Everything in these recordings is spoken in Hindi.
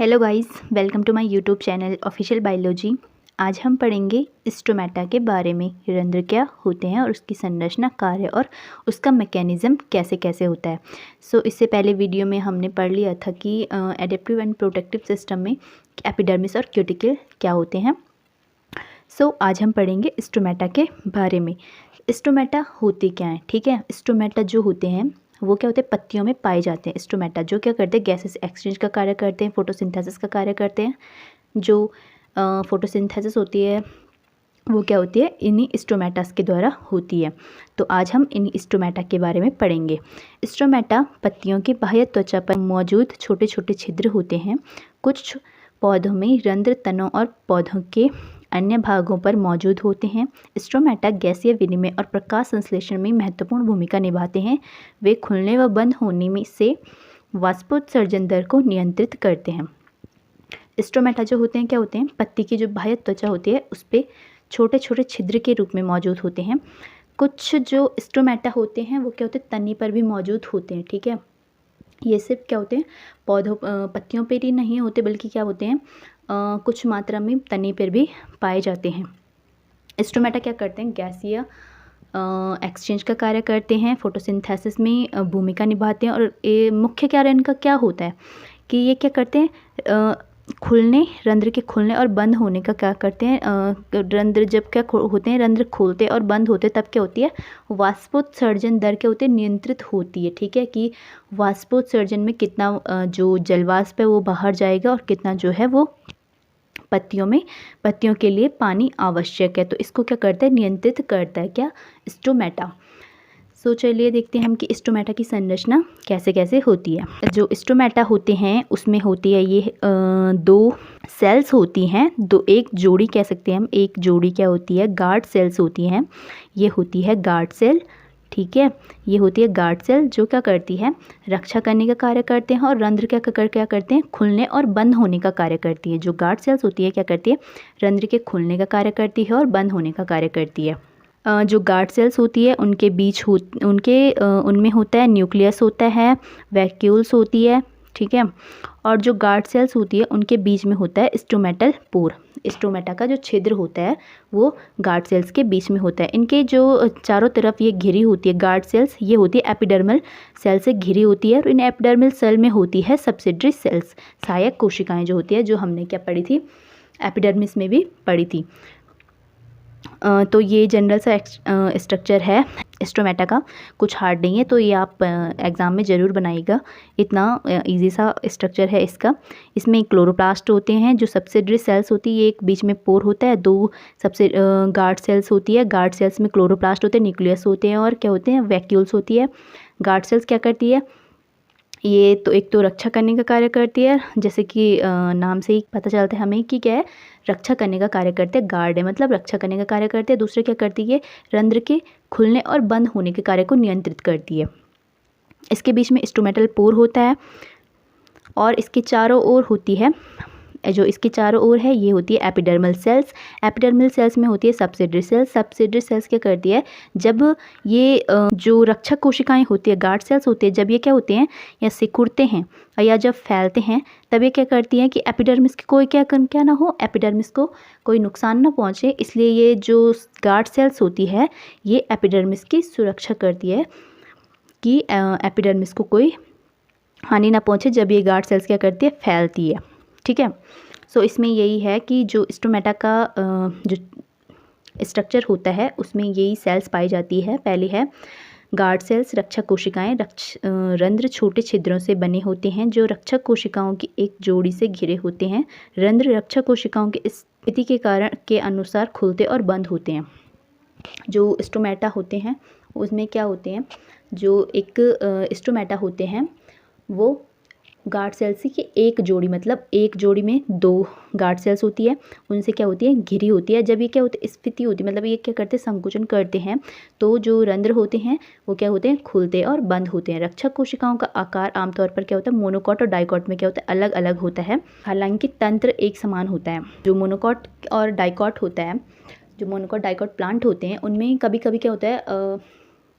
Hello guys, welcome to my YouTube channel official biology. आज हम पढ़ेंगे स्टोमेटा के बारे में। रंध्र क्या होते हैं और उसकी संरचना, कार्य और उसका मैकेनिज्म कैसे कैसे होता है। इससे पहले वीडियो में हमने पढ़ लिया था कि एडेप्टिव एंड प्रोटेक्टिव सिस्टम में एपिडर्मिस और क्यूटिकल क्या होते हैं। आज हम पढ़ेंगे स्टोमेटा के बारे में। स्टोमेटा होते क्या हैं, ठीक है। स्टोमेटा जो होते हैं वो क्या होते हैं, पत्तियों में पाए जाते हैं। स्टोमेटा जो क्या करते हैं, गैसेस एक्सचेंज का कार्य करते हैं, फोटोसिंथेसिस का कार्य करते हैं। जो फोटोसिंथेसिस होती है वो क्या होती है, इन्हीं स्टोमेटास के द्वारा होती है। तो आज हम इन्हीं स्टोमेटा के बारे में पढ़ेंगे। स्टोमेटा पत्तियों की बाह्य त्वचा पर मौजूद छोटे छोटे छिद्र होते हैं। कुछ पौधों में रंध्र तनों और पौधों के अन्य भागों पर मौजूद होते हैं। स्टोमेटा गैसीय विनिमय और प्रकाश संश्लेषण में महत्वपूर्ण भूमिका निभाते हैं। वे खुलने व बंद होने में से वाष्पोत्सर्जन दर को नियंत्रित करते हैं। स्टोमेटा जो होते हैं क्या होते हैं, पत्ती की जो बाह्य त्वचा होती है उस पर छोटे छोटे छिद्र के रूप में मौजूद होते हैं। कुछ जो स्टोमेटा होते हैं वो क्या होते हैं, तनी पर भी मौजूद होते हैं, ठीक है। ये सिर्फ क्या होते हैं, पौधों पत्तियों पर ही नहीं होते बल्कि क्या होते हैं, कुछ मात्रा में तने पर भी पाए जाते हैं। स्टोमेटा क्या करते हैं, गैसीय एक्सचेंज का कार्य करते हैं, फोटोसिंथेसिस में भूमिका निभाते हैं। और ये मुख्य कार्य इनका क्या होता है कि ये क्या करते हैं, रंध्र के खुलने और बंद होने का क्या करते हैं। रंध्र जब क्या होते हैं, रंध्र खोलते और बंद होते तब क्या होती है, वाष्पोत्सर्जन दर क्या होती है, नियंत्रित होती है, ठीक है। कि वाष्पोत्सर्जन में कितना जो जलवाष्प है वो बाहर जाएगा और कितना जो है वो पत्तियों के लिए पानी आवश्यक है। तो इसको क्या करता है, नियंत्रित करता है क्या, स्टोमेटा। चलिए देखते हैं हम कि स्टोमेटा की संरचना कैसे कैसे होती है। जो स्टोमेटा होते हैं उसमें होती है ये दो सेल्स होती हैं, एक जोड़ी कह सकते हैं हम। एक जोड़ी क्या होती है, गार्ड सेल्स होती हैं। ये होती है गार्ड सेल, ठीक है। ये होती है गार्ड सेल जो क्या करती है, रक्षा करने का कार्य करते हैं। और रंध्र क्या करते हैं, खुलने और बंद होने का कार्य करती है। जो गार्ड सेल्स होती है क्या करती है, रंध्र के खुलने का कार्य करती है और बंद होने का कार्य करती है। जो गार्ड सेल्स होती है उनके बीच उनमें होता है न्यूक्लियस होता है, वैक्यूल्स होती है, ठीक है। और जो गार्ड सेल्स होती है उनके बीच में होता है स्टोमेटल पोर। स्टोमेटा का जो छिद्र होता है वो गार्ड सेल्स के बीच में होता है। इनके जो चारों तरफ ये घिरी होती है गार्ड सेल्स, ये होती है एपिडर्मल सेल से घिरी होती है। और इन एपिडर्मल सेल में होती है सब्सिडरी सेल्स, सहायक कोशिकाएं जो होती है, जो हमने क्या पढ़ी थी, एपिडर्मिस में भी पढ़ी थी। तो ये जनरल सा स्ट्रक्चर है स्टोमेटा का, कुछ हार्ड नहीं है। तो ये आप एग्ज़ाम में ज़रूर बनाइएगा, इतना इजी सा स्ट्रक्चर है इसका। इसमें क्लोरोप्लास्ट होते हैं, जो सब्सिडरी सेल्स होती है, एक बीच में पोर होता है, दो सबसे गार्ड सेल्स होती है। गार्ड सेल्स में क्लोरोप्लास्ट होते हैं, न्यूक्लियस होते हैं और क्या होते हैं, वैक्यूल्स होती है। गार्ड सेल्स क्या करती है, ये तो एक तो रक्षा करने का कार्य करती है, जैसे कि नाम से ही पता चलता है हमें कि क्या है, रक्षा करने का कार्य करते हैं। गार्ड है मतलब रक्षा करने का कार्य करते हैं। दूसरे क्या करती है, रंध्र के खुलने और बंद होने के कार्य को नियंत्रित करती है। इसके बीच में स्टोमेटल पोर होता है और इसके चारों ओर होती है, जो इसके चारों ओर है ये होती है एपिडर्मल सेल्स। एपिडर्मल सेल्स में होती है सब्सिडरी सेल्स। सब्सिडरी सेल्स क्या करती है, जब ये जो रक्षक कोशिकाएं होती है, गार्ड सेल्स होती है, जब ये क्या होते हैं या सिकुड़ते हैं या जब फैलते हैं, तब ये क्या करती हैं कि एपिडर्मिस की कोई क्या ना हो, एपिडर्मिस को कोई नुकसान ना पहुँचे। इसलिए ये जो गार्ड सेल्स होती है ये एपिडर्मिस की सुरक्षा करती है कि एपिडर्मिस को कोई हानि ना पहुँचे जब ये गार्ड सेल्स क्या करती है, फैलती है, ठीक है। इसमें यही है कि जो स्टोमेटा का जो स्ट्रक्चर होता है उसमें यही सेल्स पाई जाती है। पहले है गार्ड सेल्स, रक्षक कोशिकाएं। रंध्र छोटे छिद्रों से बने होते हैं जो रक्षक कोशिकाओं की एक जोड़ी से घिरे होते हैं। रंध्र रक्षक कोशिकाओं की स्थिति के अनुसार खुलते और बंद होते हैं। जो स्टोमेटा होते हैं उसमें क्या होते हैं, जो एक स्टोमेटा होते हैं वो गार्ड सेल्स की एक जोड़ी, मतलब एक जोड़ी में दो गार्ड सेल्स होती है, उनसे क्या होती है, घिरी होती है। जब ये क्या होती है, स्फीति होती है, मतलब ये क्या करते हैं, संकुचन करते हैं, तो जो रंध्र होते हैं वो क्या होते हैं, खुलते और बंद होते हैं। रक्षक कोशिकाओं का आकार आमतौर पर क्या होता है, मोनोकॉट और डाइकॉट में क्या होता है, अलग अलग होता है। हालांकि तंत्र एक समान होता है। जो मोनोकॉट और डाइकॉट होता है, जो मोनोकॉट डाइकॉट प्लांट होते हैं उनमें कभी कभी क्या होता है,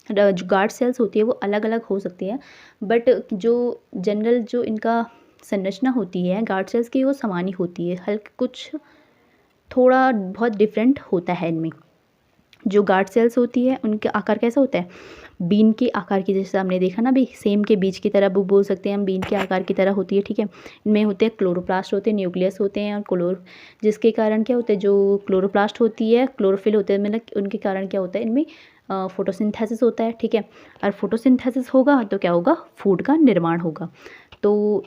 जो गार्ड सेल्स होती है वो अलग अलग हो सकती है, बट जो जनरल जो इनका संरचना होती है गार्ड सेल्स की वो समान ही होती है, हल्का कुछ थोड़ा बहुत डिफरेंट होता है इनमें। जो गार्ड सेल्स होती है उनका आकार कैसा होता है, बीन के आकार की, जैसे हमने देखा ना अभी, सेम के बीज की तरह वो बोल सकते हैं हम, बीन के आकार की तरह होती है, ठीक है। इनमें होते हैं क्लोरोप्लास्ट होते हैं, न्यूक्लियस होते हैं और जिसके कारण क्या होता है, जो क्लोरोप्लास्ट होती है, क्लोरोफिल होते हैं, मतलब उनके कारण क्या होता है इनमें फोटोसिंथेसिस होता है, ठीक है। और फोटोसिंथेसिस होगा तो क्या होगा, फूड का निर्माण होगा। तो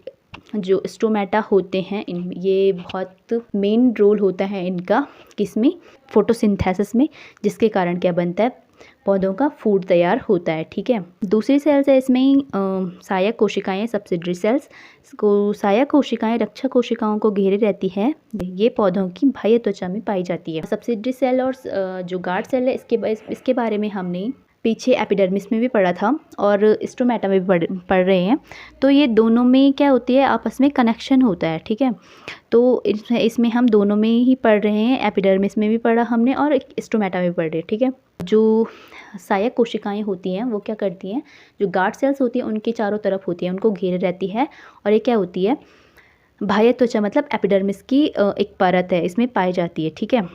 जो स्टोमेटा होते हैं ये बहुत मेन रोल होता है इनका, किसमें, फोटोसिंथेसिस में, जिसके कारण क्या बनता है, पौधों का फूड तैयार होता है, ठीक है। दूसरी सेल्स है इसमें सहायक कोशिकाएं, सब्सिडरी सेल्स को। सहायक कोशिकाएं रक्षा कोशिकाओं को घेरे रहती है, ये पौधों की बाह्य त्वचा में पाई जाती है। सब्सिडरी सेल और जो गार्ड सेल है इसके बारे में हमने पीछे एपिडर्मिस में भी पढ़ा था और स्टोमेटा में भी पढ़ रहे हैं। तो ये दोनों में क्या होती है, आपस में कनेक्शन होता है, ठीक है। तो इसमें हम दोनों में ही पढ़ रहे हैं, एपिडर्मिस में भी पढ़ा हमने और स्टोमेटा में भी पढ़ रहे हैं, ठीक है। जो सहायक कोशिकाएं होती हैं वो क्या करती हैं, जो गार्ड सेल्स होती हैं उनके चारों तरफ होती हैं, उनको घेरे रहती है, और ये क्या होती है, बाह्य त्वचा मतलब एपिडर्मिस की एक परत है, इसमें पाई जाती है, ठीक है।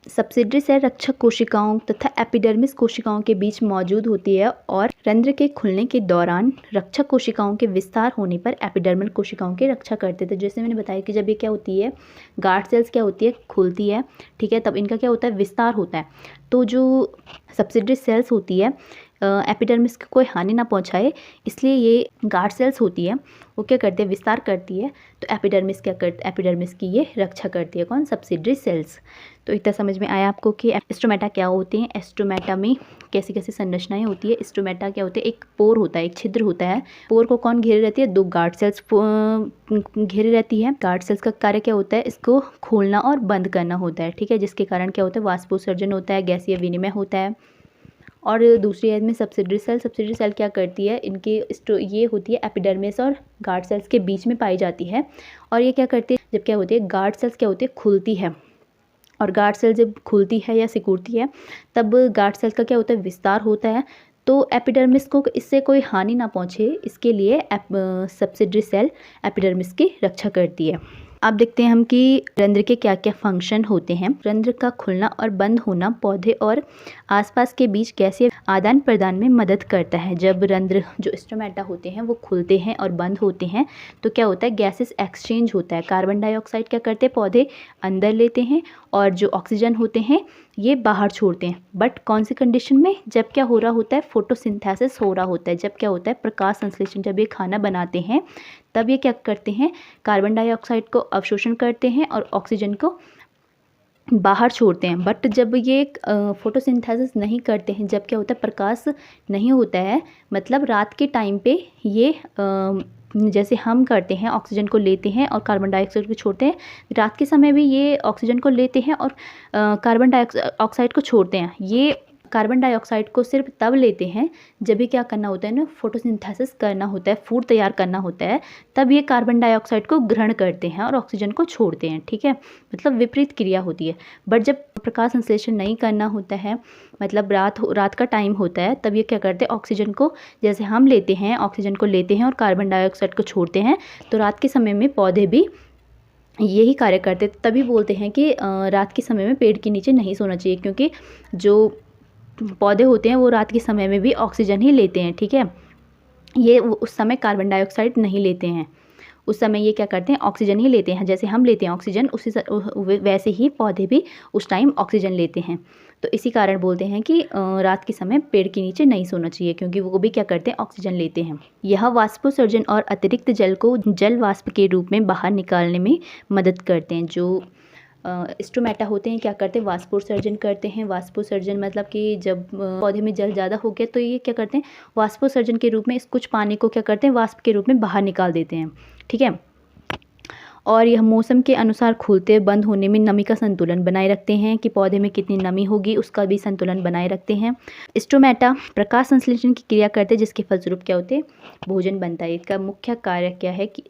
सब्सिडरी सेल रक्षक कोशिकाओं तथा एपिडर्मिस कोशिकाओं के बीच मौजूद होती है और रंध्र के खुलने के दौरान रक्षक कोशिकाओं के विस्तार होने पर एपिडर्मल कोशिकाओं की रक्षा करते थे। जैसे मैंने बताया कि जब ये क्या होती है, गार्ड सेल्स क्या होती है, खुलती है, ठीक है, तब इनका क्या होता है, विस्तार होता है। तो जो सब्सिडरी सेल्स होती है एपिडर्मिस को कोई हानि ना पहुंचाए, इसलिए ये गार्ड सेल्स होती है वो क्या करती है, विस्तार करती है, तो एपिडर्मिस क्या करती, एपिडर्मिस की ये रक्षा करती है, कौन, सब्सिडरी सेल्स। तो इतना समझ में आया आपको कि स्टोमेटा क्या होते हैं, स्टोमेटा में कैसी कैसी संरचनाएं होती है। स्टोमेटा क्या होते हैं, एक पोर होता है, एक छिद्र होता है, पोर को कौन घेरे रहती है, दो गार्ड सेल्स घेरे रहती है। गार्ड सेल्स का कार्य क्या होता है, इसको खोलना और बंद करना होता है, ठीक है, जिसके कारण क्या होता है, वाष्पोत्सर्जन होता है, गैसीय विनिमय होता है। और दूसरी है में सब्सिडरी सेल क्या करती है, इनकी ये होती है एपिडर्मिस और गार्ड सेल्स के बीच में पाई जाती है। और ये क्या करती है, जब क्या होती है, गार्ड सेल्स क्या होती है, खुलती है, और गार्ड सेल जब खुलती है या सिकुड़ती है तब गार्ड सेल का क्या होता है, विस्तार होता है। तो एपिडर्मिस को इससे कोई हानि ना पहुँचे, इसके लिए सब्सिडरी सेल एपिडर्मिस की रक्षा करती है। अब देखते हैं हम कि रंध्र के क्या क्या फंक्शन होते हैं। रंध्र का खुलना और बंद होना पौधे और आसपास के बीच गैसीय आदान प्रदान में मदद करता है। जब रंध्र जो स्टोमेटा होते हैं वो खुलते हैं और बंद होते हैं तो क्या होता है, गैसेस एक्सचेंज होता है। कार्बन डाइऑक्साइड क्या करते हैं, पौधे अंदर लेते हैं और जो ऑक्सीजन होते हैं ये बाहर छोड़ते हैं। बट कौन सी कंडीशन में, जब क्या हो रहा होता है, फोटोसिंथेसिस हो रहा होता है, जब क्या होता है, प्रकाश संश्लेषण, जब ये खाना बनाते हैं तब ये क्या करते हैं, कार्बन डाइऑक्साइड को अवशोषण करते हैं और ऑक्सीजन को बाहर छोड़ते हैं। बट जब ये फोटोसिंथेसिस नहीं करते हैं, जब क्या होता है, प्रकाश नहीं होता है, मतलब रात के टाइम पे ये जैसे हम करते हैं, ऑक्सीजन को लेते हैं और कार्बन डाइऑक्साइड को छोड़ते हैं, रात के समय भी ये ऑक्सीजन को लेते हैं और कार्बन डाइऑक्साइड को छोड़ते हैं। ये कार्बन डाइऑक्साइड को सिर्फ तब लेते हैं जब भी क्या करना होता है ना, फोटोसिंथेसिस करना होता है, फूड तैयार करना होता है, तब ये कार्बन डाइऑक्साइड को ग्रहण करते हैं और ऑक्सीजन को छोड़ते हैं, ठीक है, मतलब विपरीत क्रिया होती है। बट जब प्रकाश संश्लेषण नहीं करना होता है, मतलब रात का टाइम होता है, तब ये क्या करते हैं, ऑक्सीजन को जैसे हम लेते हैं, ऑक्सीजन को लेते हैं और कार्बन डाइऑक्साइड को छोड़ते हैं, तो रात के समय में पौधे भी यही कार्य करते। तभी बोलते हैं कि रात के समय में पेड़ के नीचे नहीं सोना चाहिए, क्योंकि जो पौधे होते हैं वो रात के समय में भी ऑक्सीजन ही लेते हैं, ठीक है। ये उस समय कार्बन डाइऑक्साइड नहीं लेते हैं, उस समय ये क्या करते हैं, ऑक्सीजन ही लेते हैं। जैसे हम लेते हैं ऑक्सीजन, वैसे ही पौधे भी उस टाइम ऑक्सीजन लेते हैं। तो इसी कारण बोलते हैं कि रात के समय पेड़ के नीचे नहीं सोना चाहिए, क्योंकि वो भी क्या करते हैं, ऑक्सीजन लेते हैं। यह वाष्पोत्सर्जन और अतिरिक्त जल को जल वाष्प के रूप में बाहर निकालने में मदद करते हैं। जो स्टोमेटा होते हैं क्या करते हैं, वाष्पोत्सर्जन करते हैं। वाष्पोत्सर्जन मतलब कि जब पौधे में जल ज़्यादा हो गया तो ये क्या करते हैं, वाष्पोत्सर्जन के रूप में इस कुछ पानी को क्या करते हैं, वाष्प के रूप में बाहर निकाल देते हैं, ठीक है। और यह मौसम के अनुसार खुलते बंद होने में नमी का संतुलन बनाए रखते हैं, कि पौधे में कितनी नमी होगी उसका भी संतुलन बनाए रखते हैं। स्टोमेटा प्रकाश संश्लेषण की क्रिया करते हैं, जिसके फलस्वरूप क्या होते हैं, भोजन बनता है। इसका मुख्य कार्य क्या है कि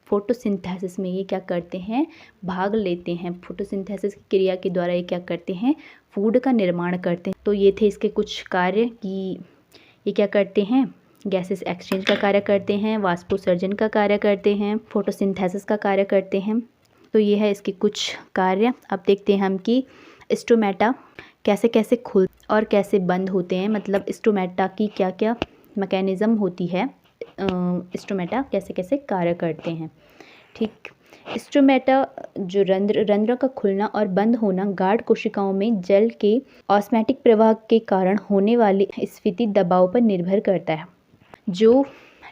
फोटोसिंथेसिस में ये क्या करते हैं, भाग लेते हैं। फोटोसिंथेसिस की क्रिया के द्वारा ये क्या करते हैं, फूड का निर्माण करते हैं। तो ये थे इसके कुछ कार्य कि ये क्या करते हैं, गैसेस एक्सचेंज का कार्य करते हैं, वाष्पोत्सर्जन का कार्य करते हैं, फोटोसिंथेसिस का कार्य करते हैं। तो ये है इसके कुछ कार्य। अब देखते हैं हम कि स्टोमेटा कैसे कैसे खुल और कैसे बंद होते हैं, मतलब स्टोमेटा की क्या क्या मैकेनिज़्म होती है, स्टोमेटा कैसे कैसे कार्य करते हैं। ठीक, स्टोमेटा जो रंध्र का खुलना और बंद होना गार्ड कोशिकाओं में जल के ऑस्मैटिक प्रवाह के कारण होने वाले स्फीति दबाव पर निर्भर करता है। जो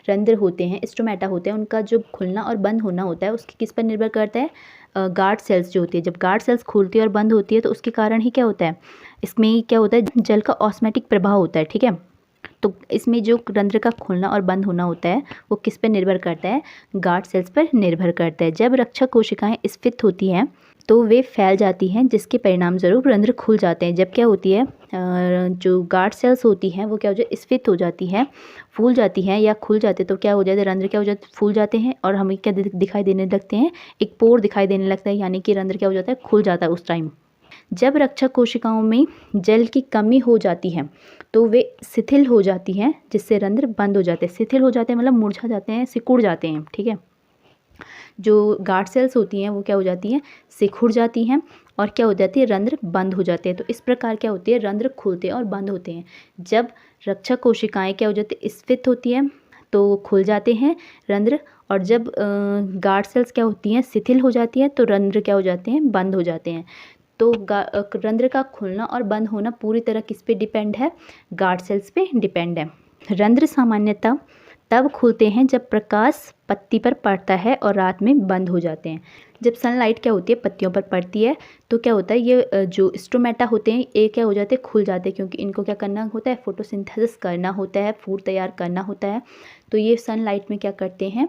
रंध्र होते हैं, स्टोमेटा होते हैं, उनका जो खुलना और बंद होना होता है उसकी किस पर निर्भर करता है, गार्ड सेल्स जो होती है। जब गार्ड सेल्स खुलती है और बंद होती है तो उसके कारण ही क्या होता है, इसमें क्या होता है, जल का ऑस्मैटिक प्रभाव होता है। ठीक है, तो इसमें जो रंध्र का खुलना और बंद होना होता है वो किस पर निर्भर करता है, गार्ड सेल्स पर निर्भर करता है। जब रक्षक कोशिकाएं स्फीत होती हैं तो वे फैल जाती हैं, जिसके परिणाम स्वरूप रंध्र खुल जाते हैं। जब क्या होती है, जो गार्ड सेल्स होती हैं वो क्या हो जाती है, स्फीत हो जाती हैं, फूल जाती हैं या खुल जाते, तो क्या हो जाता है, रंध्र क्या हो जाते, फूल जाते हैं और हमें क्या दिखाई देने लगते हैं, एक पोर दिखाई देने लगता है, यानी कि रंध्र क्या हो जाता है, खुल जाता है उस टाइम। जब रक्षक कोशिकाओं में जल की कमी हो जाती है तो वे शिथिल हो जाती हैं, जिससे रंध्र बंद हो जाते हैं। शिथिल हो जाते हैं मतलब मुरझा जाते हैं, सिकुड़ जाते हैं। ठीक है, जो गार्ड सेल्स होती हैं वो क्या हो जाती हैं, सिकुड़ जाती हैं और क्या हो जाती है, रंध्र बंद हो जाते हैं। तो इस प्रकार क्या होती है, रंध्र खुलते हैं और बंद होते हैं। जब रक्षक कोशिकाएं क्या हो जाती है, स्फीत होती हैं तो खुल जाते हैं रंध्र, और जब गार्ड सेल्स क्या होती हैं, शिथिल हो जाती हैं तो रंध्र क्या हो जाते हैं, बंद हो जाते हैं। तो रंध्र का खुलना और बंद होना पूरी तरह किस पे डिपेंड है, गार्ड सेल्स पे डिपेंड है। रंध्र सामान्यतः तब खुलते हैं जब प्रकाश पत्ती पर पड़ता है और रात में बंद हो जाते हैं। जब सनलाइट क्या होती है, पत्तियों पर पड़ती है तो क्या होता है, ये जो स्टोमेटा होते हैं ये क्या हो जाते हैं, खुल जाते हैं, क्योंकि इनको क्या करना होता है, फोटोसिंथेसिस करना होता है, फूड तैयार करना होता है। तो ये सनलाइट में क्या करते हैं,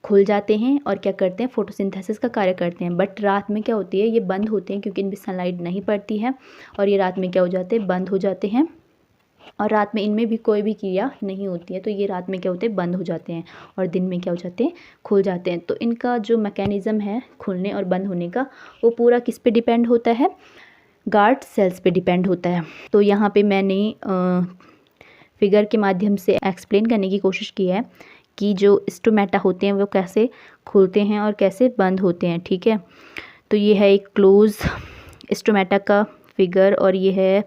खुल जाते हैं और क्या करते हैं, फोटोसिंथेसिस का कार्य करते हैं। बट रात में क्या होती है, ये बंद होते हैं, क्योंकि इन पर सनलाइट नहीं पड़ती है और ये रात में क्या हो जाते हैं, बंद हो जाते हैं। और रात में इनमें भी कोई भी क्रिया नहीं होती है, तो ये रात में क्या होते हैं, बंद हो जाते हैं और दिन में क्या हो जाते हैं, खुल जाते हैं। तो इनका जो मैकेनिज़्म है खुलने और बंद होने का, वो पूरा किस पे डिपेंड होता है, गार्ड सेल्स पे डिपेंड होता है। तो यहाँ पे मैंने फिगर के माध्यम से एक्सप्लेन करने की कोशिश की है कि जो स्टोमेटा होते हैं वो कैसे खुलते हैं और कैसे बंद होते हैं। ठीक है, तो ये है एक क्लोज स्टोमेटा का फिगर और ये है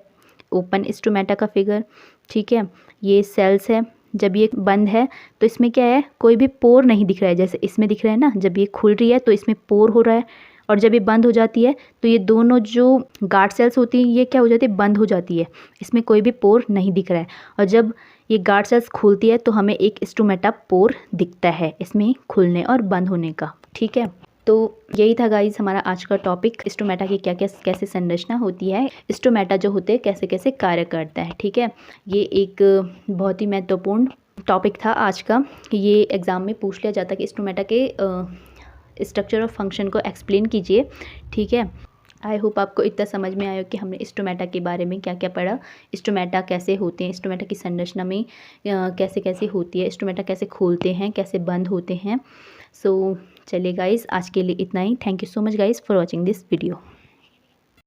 ओपन स्टोमेटा का फिगर। ठीक है, ये सेल्स है, जब ये बंद है तो इसमें क्या है, कोई भी पोर नहीं दिख रहा है, जैसे इसमें दिख रहा है ना, जब ये खुल रही है तो इसमें पोर हो रहा है, और जब ये बंद हो जाती है तो ये दोनों जो गार्ड सेल्स होती हैं ये क्या हो जाती है, बंद हो जाती है, इसमें कोई भी पोर नहीं दिख रहा है। और जब ये गार्ड सेल्स खुलती है तो हमें एक स्टोमेटा पोर दिखता है इसमें खुलने और बंद होने का। ठीक है, तो यही था गाइज हमारा आज का टॉपिक, स्टोमेटा की क्या क्या कैसे संरचना होती है, स्टोमेटा जो होते हैं कैसे कैसे कार्य करता है। ठीक है, ये एक बहुत ही महत्वपूर्ण टॉपिक था आज का, कि ये एग्ज़ाम में पूछ लिया जाता कि स्टोमेटा के स्ट्रक्चर और फंक्शन को एक्सप्लेन कीजिए। ठीक है, आई होप आपको इतना समझ में आया कि हमने स्टोमेटा के बारे में क्या क्या पढ़ा, स्टोमेटा कैसे होते हैं, स्टोमेटा की संरचना में कैसे कैसे होती है, स्टोमेटा कैसे खोलते हैं, कैसे बंद होते हैं। सो चलिए गाइज़, आज के लिए इतना ही। Thank you so much guys for watching this video.